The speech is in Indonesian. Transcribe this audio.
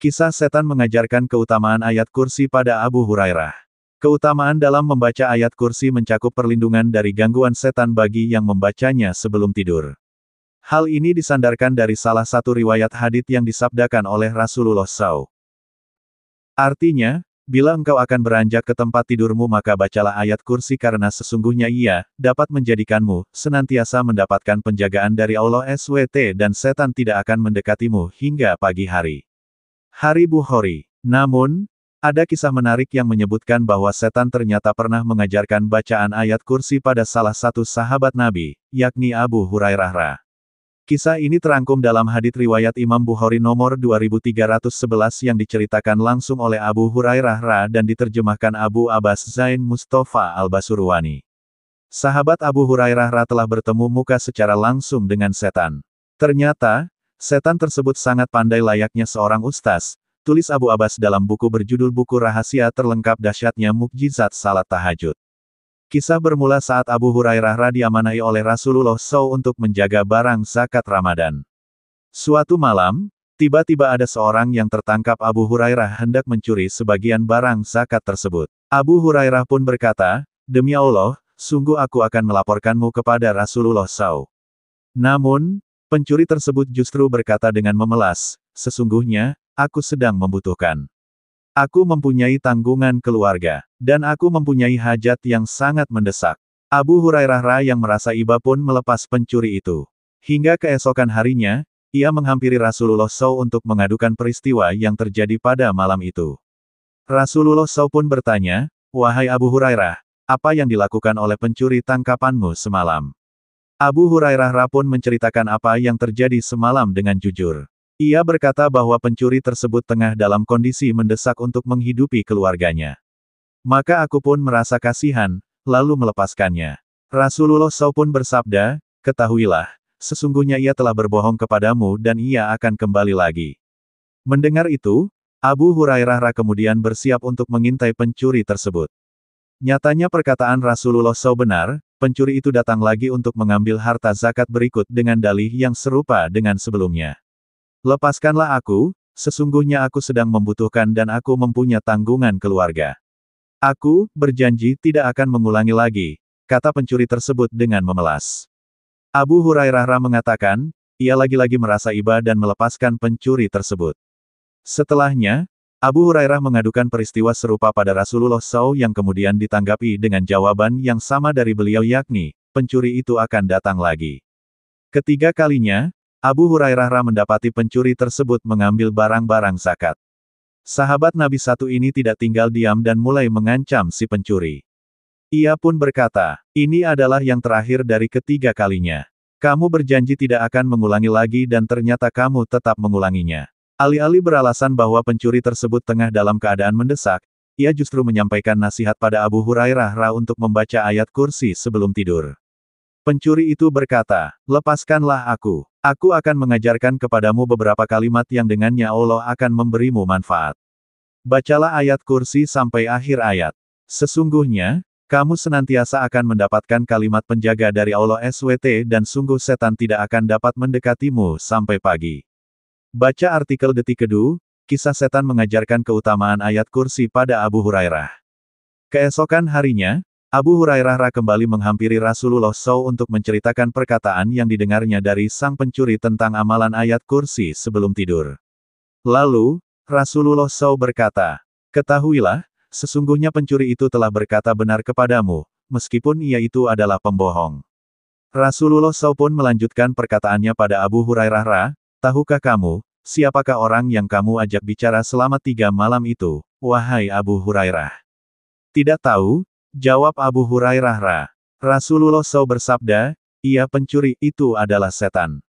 Kisah setan mengajarkan keutamaan ayat kursi pada Abu Hurairah. Keutamaan dalam membaca ayat kursi mencakup perlindungan dari gangguan setan bagi yang membacanya sebelum tidur. Hal ini disandarkan dari salah satu riwayat hadits yang disabdakan oleh Rasulullah SAW. Artinya, bila engkau akan beranjak ke tempat tidurmu maka bacalah ayat kursi karena sesungguhnya ia dapat menjadikanmu senantiasa mendapatkan penjagaan dari Allah SWT dan setan tidak akan mendekatimu hingga pagi hari. Hari Bukhari. Namun, ada kisah menarik yang menyebutkan bahwa setan ternyata pernah mengajarkan bacaan ayat kursi pada salah satu sahabat Nabi, yakni Abu Hurairah. Kisah ini terangkum dalam hadits riwayat Imam Bukhari nomor 2311 yang diceritakan langsung oleh Abu Hurairah dan diterjemahkan Abu Abbas Zain Mustafa Al-Basurwani. Sahabat Abu Hurairah telah bertemu muka secara langsung dengan setan. Ternyata, setan tersebut sangat pandai layaknya seorang ustaz, tulis Abu Abbas dalam buku berjudul Buku Rahasia Terlengkap Dahsyatnya Mukjizat Salat Tahajud. Kisah bermula saat Abu Hurairah diamanahi oleh Rasulullah SAW untuk menjaga barang zakat Ramadan. Suatu malam, tiba-tiba ada seorang yang tertangkap Abu Hurairah hendak mencuri sebagian barang zakat tersebut. Abu Hurairah pun berkata, "Demi Allah, sungguh aku akan melaporkanmu kepada Rasulullah SAW." Namun, pencuri tersebut justru berkata dengan memelas, "Sesungguhnya, aku sedang membutuhkan. Aku mempunyai tanggungan keluarga, dan aku mempunyai hajat yang sangat mendesak." Abu Hurairah yang merasa iba pun melepas pencuri itu. Hingga keesokan harinya, ia menghampiri Rasulullah SAW untuk mengadukan peristiwa yang terjadi pada malam itu. Rasulullah SAW pun bertanya, "Wahai Abu Hurairah, apa yang dilakukan oleh pencuri tangkapanmu semalam?" Abu Hurairah pun menceritakan apa yang terjadi semalam dengan jujur. Ia berkata bahwa pencuri tersebut tengah dalam kondisi mendesak untuk menghidupi keluarganya. Maka aku pun merasa kasihan, lalu melepaskannya. Rasulullah SAW pun bersabda, "Ketahuilah, sesungguhnya ia telah berbohong kepadamu dan ia akan kembali lagi." Mendengar itu, Abu Hurairah kemudian bersiap untuk mengintai pencuri tersebut. Nyatanya perkataan Rasulullah SAW benar, pencuri itu datang lagi untuk mengambil harta zakat berikut dengan dalih yang serupa dengan sebelumnya. "Lepaskanlah aku, sesungguhnya aku sedang membutuhkan dan aku mempunyai tanggungan keluarga. Aku berjanji tidak akan mengulangi lagi," kata pencuri tersebut dengan memelas. Abu Hurairah mengatakan, ia lagi-lagi merasa iba dan melepaskan pencuri tersebut. Setelahnya, Abu Hurairah mengadukan peristiwa serupa pada Rasulullah SAW yang kemudian ditanggapi dengan jawaban yang sama dari beliau yakni, pencuri itu akan datang lagi. Ketiga kalinya, Abu Hurairah mendapati pencuri tersebut mengambil barang-barang zakat. Sahabat Nabi satu ini tidak tinggal diam dan mulai mengancam si pencuri. Ia pun berkata, "Ini adalah yang terakhir dari ketiga kalinya. Kamu berjanji tidak akan mengulangi lagi dan ternyata kamu tetap mengulanginya." Alih-alih beralasan bahwa pencuri tersebut tengah dalam keadaan mendesak, ia justru menyampaikan nasihat pada Abu Hurairah untuk membaca ayat kursi sebelum tidur. Pencuri itu berkata, "Lepaskanlah aku. Aku akan mengajarkan kepadamu beberapa kalimat yang dengannya Allah akan memberimu manfaat. Bacalah ayat kursi sampai akhir ayat. Sesungguhnya, kamu senantiasa akan mendapatkan kalimat penjaga dari Allah SWT dan sungguh setan tidak akan dapat mendekatimu sampai pagi." Baca artikel Detik Kedu, kisah setan mengajarkan keutamaan ayat kursi pada Abu Hurairah. Keesokan harinya, Abu Hurairah kembali menghampiri Rasulullah SAW untuk menceritakan perkataan yang didengarnya dari sang pencuri tentang amalan ayat kursi sebelum tidur. Lalu, Rasulullah SAW berkata, "Ketahuilah, sesungguhnya pencuri itu telah berkata benar kepadamu, meskipun ia itu adalah pembohong." Rasulullah SAW pun melanjutkan perkataannya pada Abu Hurairah, "Tahukah kamu, siapakah orang yang kamu ajak bicara selama 3 malam itu, wahai Abu Hurairah?" "Tidak tahu," jawab Abu Hurairah. Rasulullah SAW bersabda, "Ia pencuri, itu adalah setan."